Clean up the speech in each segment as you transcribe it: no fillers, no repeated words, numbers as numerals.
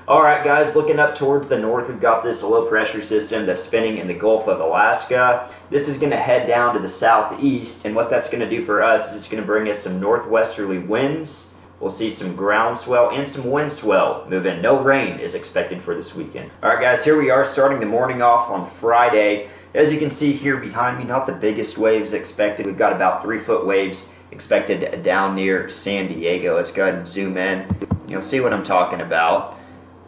All right, guys, looking up towards the north, we've got this low pressure system that's spinning in the Gulf of Alaska. This is going to head down to the southeast, and what that's going to do for us is it's going to bring us some northwesterly winds. We'll see some ground swell and some wind swell move in. No rain is expected for this weekend. All right, guys, here we are starting the morning off on Friday. As you can see here behind me, not the biggest waves expected. We've got about 3-foot waves expected down near San Diego. Let's go ahead and zoom in. You'll see what I'm talking about.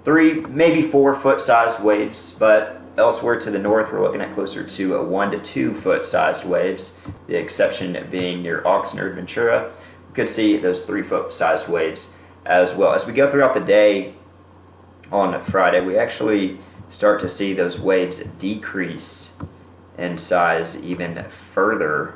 3, maybe 4-foot sized waves, but elsewhere to the north, we're looking at closer to 1 to 2 foot sized waves. The exception being near Oxnard, Ventura. We could see those 3-foot sized waves as well. As we go throughout the day on Friday, we actually start to see those waves decrease in size even further.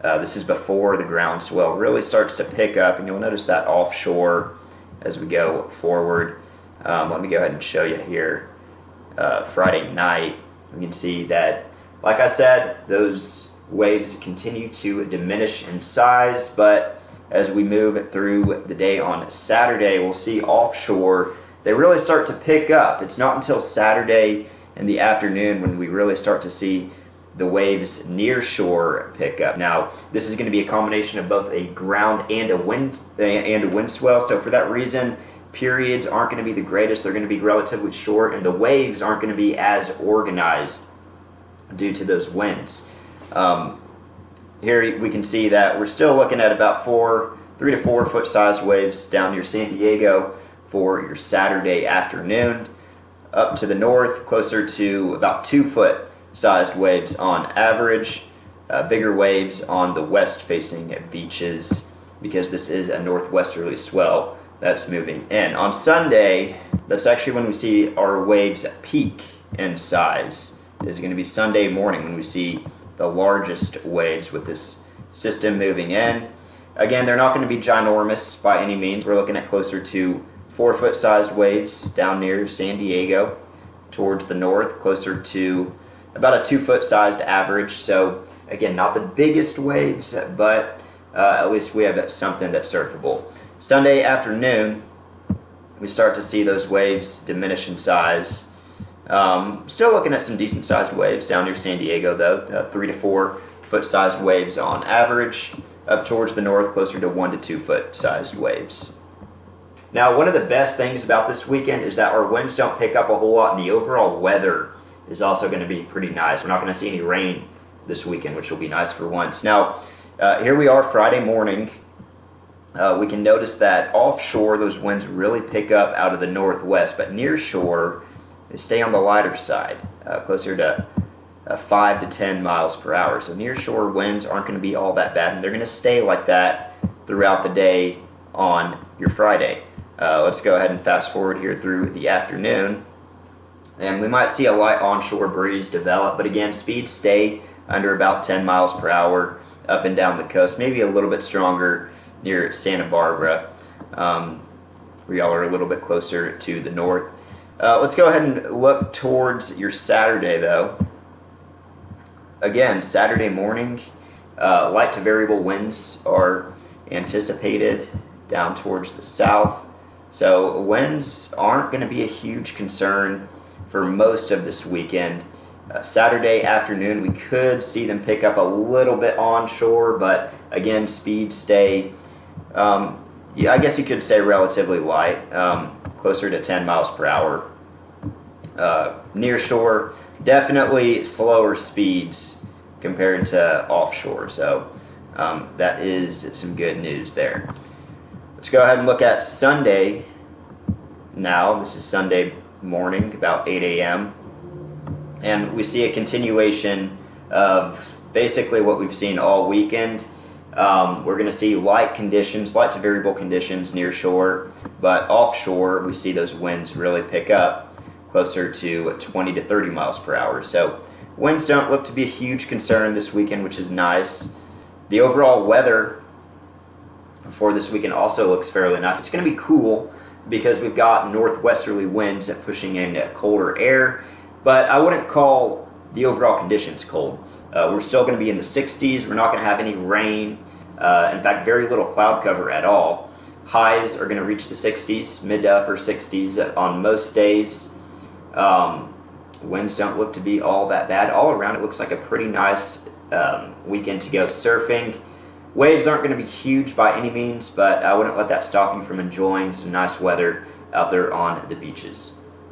This is before the ground swell really starts to pick up, and you'll notice that offshore as we go forward. Let me go ahead and show you here. Friday night, you can see that, like I said, those waves continue to diminish in size, but as we move through the day on Saturday, we'll see offshore, they really start to pick up. It's not until Saturday in the afternoon when we really start to see the waves near shore pick up. Now, this is going to be a combination of both a ground and a wind swell, so for that reason, periods aren't going to be the greatest. They're going to be relatively short, and the waves aren't going to be as organized due to those winds. Here we can see that we're still looking at about 3 to 4 foot sized waves down near San Diego for your Saturday afternoon. Up to the north, closer to about 2 foot sized waves on average. Bigger waves on the west facing beaches because this is a northwesterly swell that's moving in. On Sunday, that's actually when we see our waves peak in size. It's going to be Sunday morning when we see the largest waves with this system moving in. Again, they're not going to be ginormous by any means. We're looking at closer to 4 foot sized waves down near San Diego. Towards the north, closer to about a 2 foot sized average. So again, not the biggest waves, but at least we have something that's surfable. Sunday afternoon, we start to see those waves diminish in size. Still looking at some decent sized waves down near San Diego though, 3 to 4 foot sized waves on average. Up towards the north, closer to 1 to 2 foot sized waves. Now, one of the best things about this weekend is that our winds don't pick up a whole lot, and the overall weather is also going to be pretty nice. We're not going to see any rain this weekend, which will be nice for once. Now, here we are Friday morning. We can notice that offshore, those winds really pick up out of the northwest, but near shore, they stay on the lighter side, closer to 5 to 10 miles per hour. So near shore winds aren't going to be all that bad, and they're going to stay like that throughout the day on your Friday. Let's go ahead and fast forward here through the afternoon, and we might see a light onshore breeze develop, but again, speeds stay under about 10 miles per hour up and down the coast, maybe a little bit stronger near Santa Barbara, where y'all are a little bit closer to the north. Let's go ahead and look towards your Saturday, though. Again, Saturday morning, light to variable winds are anticipated down towards the south. So winds aren't going to be a huge concern for most of this weekend. Saturday afternoon, we could see them pick up a little bit onshore, but again, speeds stay, I guess you could say relatively light, closer to 10 miles per hour. Near shore, definitely slower speeds compared to offshore, so that is some good news there. Let's go ahead and look at Sunday now. This is Sunday morning, about 8 a.m. And we see a continuation of basically what we've seen all weekend. We're going to see light to variable conditions near shore, but offshore we see those winds really pick up closer to 20 to 30 miles per hour. So winds don't look to be a huge concern this weekend, which is nice. The overall weather for this weekend also looks fairly nice. It's going to be cool because we've got northwesterly winds pushing in colder air, but I wouldn't call the overall conditions cold. We're still going to be in the 60s. We're not going to have any rain. In fact, very little cloud cover at all. Highs are going to reach the 60s, mid to upper 60s on most days. Winds don't look to be all that bad. All around, it looks like a pretty nice weekend to go surfing. Waves aren't going to be huge by any means, but I wouldn't let that stop you from enjoying some nice weather out there on the beaches.